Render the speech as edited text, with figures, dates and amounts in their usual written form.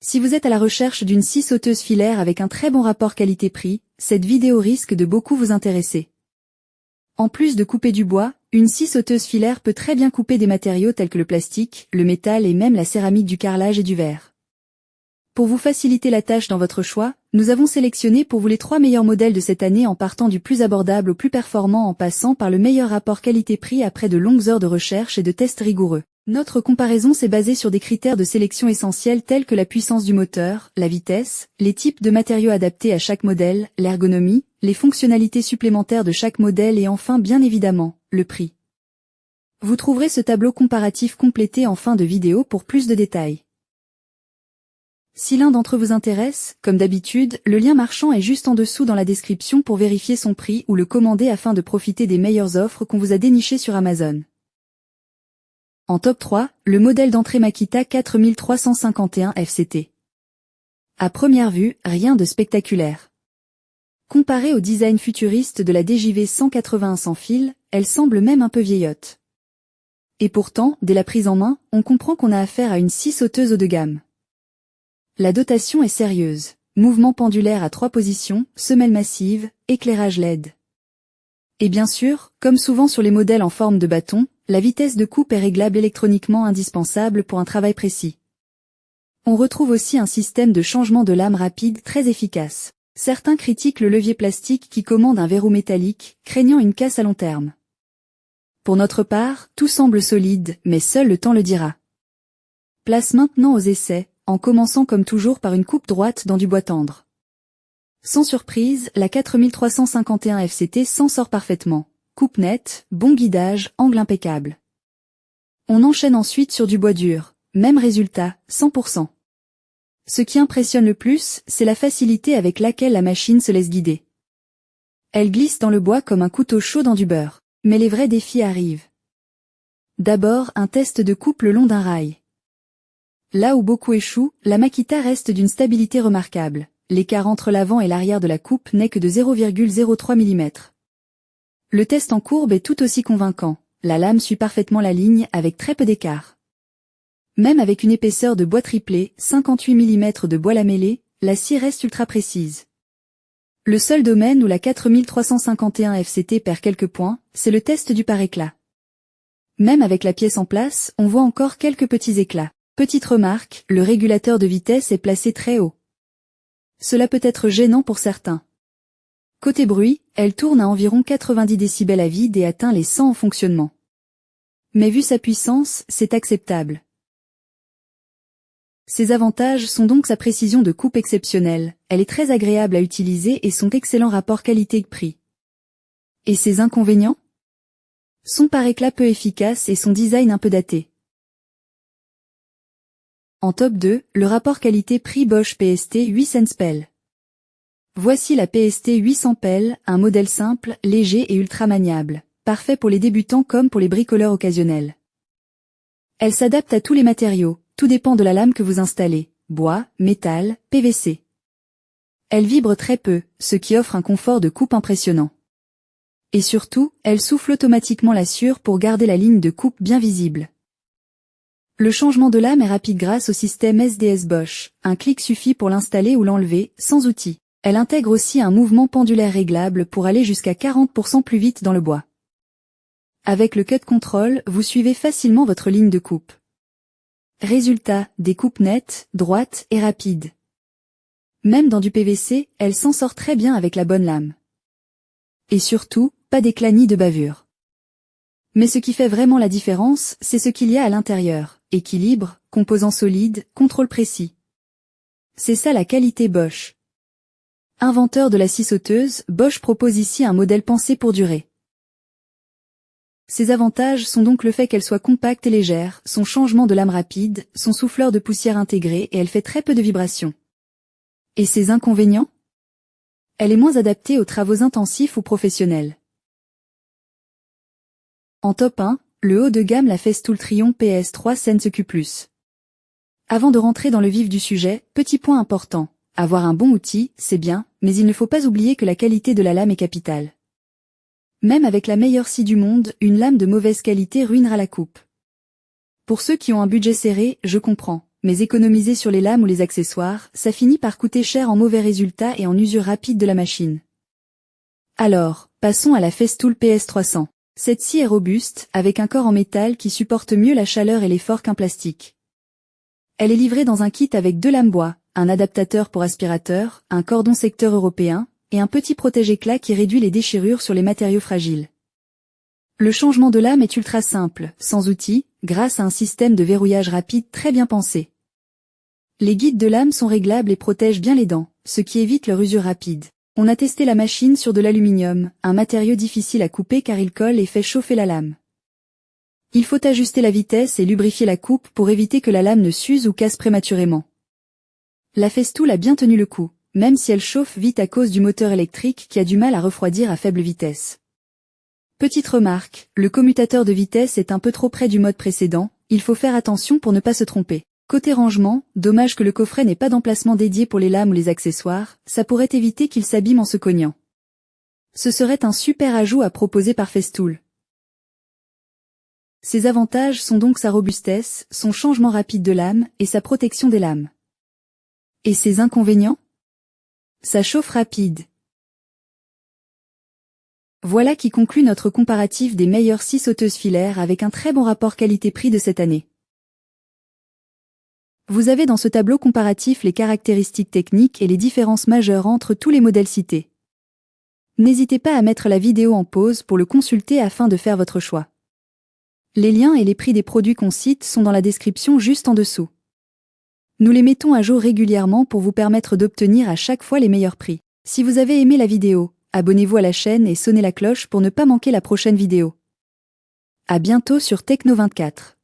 Si vous êtes à la recherche d'une scie sauteuse filaire avec un très bon rapport qualité-prix, cette vidéo risque de beaucoup vous intéresser. En plus de couper du bois, une scie sauteuse filaire peut très bien couper des matériaux tels que le plastique, le métal et même la céramique, du carrelage et du verre. Pour vous faciliter la tâche dans votre choix, nous avons sélectionné pour vous les 3 meilleurs modèles de cette année, en partant du plus abordable au plus performant, en passant par le meilleur rapport qualité-prix après de longues heures de recherche et de tests rigoureux. Notre comparaison s'est basée sur des critères de sélection essentiels tels que la puissance du moteur, la vitesse, les types de matériaux adaptés à chaque modèle, l'ergonomie, les fonctionnalités supplémentaires de chaque modèle et enfin bien évidemment, le prix. Vous trouverez ce tableau comparatif complété en fin de vidéo pour plus de détails. Si l'un d'entre eux vous intéresse, comme d'habitude, le lien marchand est juste en dessous dans la description pour vérifier son prix ou le commander afin de profiter des meilleures offres qu'on vous a dénichées sur Amazon. En top 3, le modèle d'entrée Makita 4351 FCT. À première vue, rien de spectaculaire. Comparée au design futuriste de la DJV 181 sans fil, elle semble même un peu vieillotte. Et pourtant, dès la prise en main, on comprend qu'on a affaire à une scie sauteuse haut de gamme. La dotation est sérieuse. Mouvement pendulaire à 3 positions, semelle massive, éclairage LED. Et bien sûr, comme souvent sur les modèles en forme de bâton, la vitesse de coupe est réglable électroniquement, indispensable pour un travail précis. On retrouve aussi un système de changement de lame rapide très efficace. Certains critiquent le levier plastique qui commande un verrou métallique, craignant une casse à long terme. Pour notre part, tout semble solide, mais seul le temps le dira. Place maintenant aux essais, en commençant comme toujours par une coupe droite dans du bois tendre. Sans surprise, la 4351 FCT s'en sort parfaitement. Coupe nette, bon guidage, angle impeccable. On enchaîne ensuite sur du bois dur. Même résultat, 100%. Ce qui impressionne le plus, c'est la facilité avec laquelle la machine se laisse guider. Elle glisse dans le bois comme un couteau chaud dans du beurre. Mais les vrais défis arrivent. D'abord, un test de coupe le long d'un rail. Là où beaucoup échouent, la Makita reste d'une stabilité remarquable. L'écart entre l'avant et l'arrière de la coupe n'est que de 0,03 mm. Le test en courbe est tout aussi convaincant. La lame suit parfaitement la ligne avec très peu d'écart. Même avec une épaisseur de bois triplé, 58 mm de bois lamellé, la scie reste ultra précise. Le seul domaine où la 4351 FCT perd quelques points, c'est le test du pare-éclat. Même avec la pièce en place, on voit encore quelques petits éclats. Petite remarque, le régulateur de vitesse est placé très haut. Cela peut être gênant pour certains. Côté bruit, elle tourne à environ 90 décibels à vide et atteint les 100 en fonctionnement. Mais vu sa puissance, c'est acceptable. Ses avantages sont donc sa précision de coupe exceptionnelle, elle est très agréable à utiliser et son excellent rapport qualité-prix. Et ses inconvénients? Son pare-éclat peu efficace et son design un peu daté. En top 2, le rapport qualité-prix Bosch PST 800 Pelle. Voici la PST 800 Pelle, un modèle simple, léger et ultra maniable, parfait pour les débutants comme pour les bricoleurs occasionnels. Elle s'adapte à tous les matériaux, tout dépend de la lame que vous installez, bois, métal, PVC. Elle vibre très peu, ce qui offre un confort de coupe impressionnant. Et surtout, elle souffle automatiquement la sciure pour garder la ligne de coupe bien visible. Le changement de lame est rapide grâce au système SDS Bosch, un clic suffit pour l'installer ou l'enlever, sans outil. Elle intègre aussi un mouvement pendulaire réglable pour aller jusqu'à 40% plus vite dans le bois. Avec le cut control, vous suivez facilement votre ligne de coupe. Résultat, des coupes nettes, droites et rapides. Même dans du PVC, elle s'en sort très bien avec la bonne lame. Et surtout, pas d'éclat ni de bavure. Mais ce qui fait vraiment la différence, c'est ce qu'il y a à l'intérieur. Équilibre, composants solides, contrôle précis. C'est ça la qualité Bosch. Inventeur de la scie sauteuse, Bosch propose ici un modèle pensé pour durer. Ses avantages sont donc le fait qu'elle soit compacte et légère, son changement de lame rapide, son souffleur de poussière intégré et elle fait très peu de vibrations. Et ses inconvénients? Elle est moins adaptée aux travaux intensifs ou professionnels. En top 1, le haut de gamme la Festool Trion PS3 Sense Q+. Avant de rentrer dans le vif du sujet, petit point important. Avoir un bon outil, c'est bien, mais il ne faut pas oublier que la qualité de la lame est capitale. Même avec la meilleure scie du monde, une lame de mauvaise qualité ruinera la coupe. Pour ceux qui ont un budget serré, je comprends. mais économiser sur les lames ou les accessoires, ça finit par coûter cher en mauvais résultats et en usure rapide de la machine. Alors, passons à la Festool PS300. Cette scie est robuste, avec un corps en métal qui supporte mieux la chaleur et l'effort qu'un plastique. Elle est livrée dans un kit avec 2 lames bois, un adaptateur pour aspirateur, un cordon secteur européen, et un petit protège-éclat qui réduit les déchirures sur les matériaux fragiles. Le changement de lame est ultra simple, sans outils, grâce à un système de verrouillage rapide très bien pensé. Les guides de lame sont réglables et protègent bien les dents, ce qui évite leur usure rapide. On a testé la machine sur de l'aluminium, un matériau difficile à couper car il colle et fait chauffer la lame. Il faut ajuster la vitesse et lubrifier la coupe pour éviter que la lame ne s'use ou casse prématurément. La Festool a bien tenu le coup, même si elle chauffe vite à cause du moteur électrique qui a du mal à refroidir à faible vitesse. Petite remarque, le commutateur de vitesse est un peu trop près du mode précédent, il faut faire attention pour ne pas se tromper. Côté rangement, dommage que le coffret n'ait pas d'emplacement dédié pour les lames ou les accessoires, ça pourrait éviter qu'ils s'abîment en se cognant. Ce serait un super ajout à proposer par Festool. Ses avantages sont donc sa robustesse, son changement rapide de lame et sa protection des lames. Et ses inconvénients? Sa chauffe rapide. Voilà qui conclut notre comparatif des meilleures scies sauteuses filaires avec un très bon rapport qualité-prix de cette année. Vous avez dans ce tableau comparatif les caractéristiques techniques et les différences majeures entre tous les modèles cités. N'hésitez pas à mettre la vidéo en pause pour le consulter afin de faire votre choix. Les liens et les prix des produits qu'on cite sont dans la description juste en dessous. Nous les mettons à jour régulièrement pour vous permettre d'obtenir à chaque fois les meilleurs prix. Si vous avez aimé la vidéo, abonnez-vous à la chaîne et sonnez la cloche pour ne pas manquer la prochaine vidéo. À bientôt sur Techno24.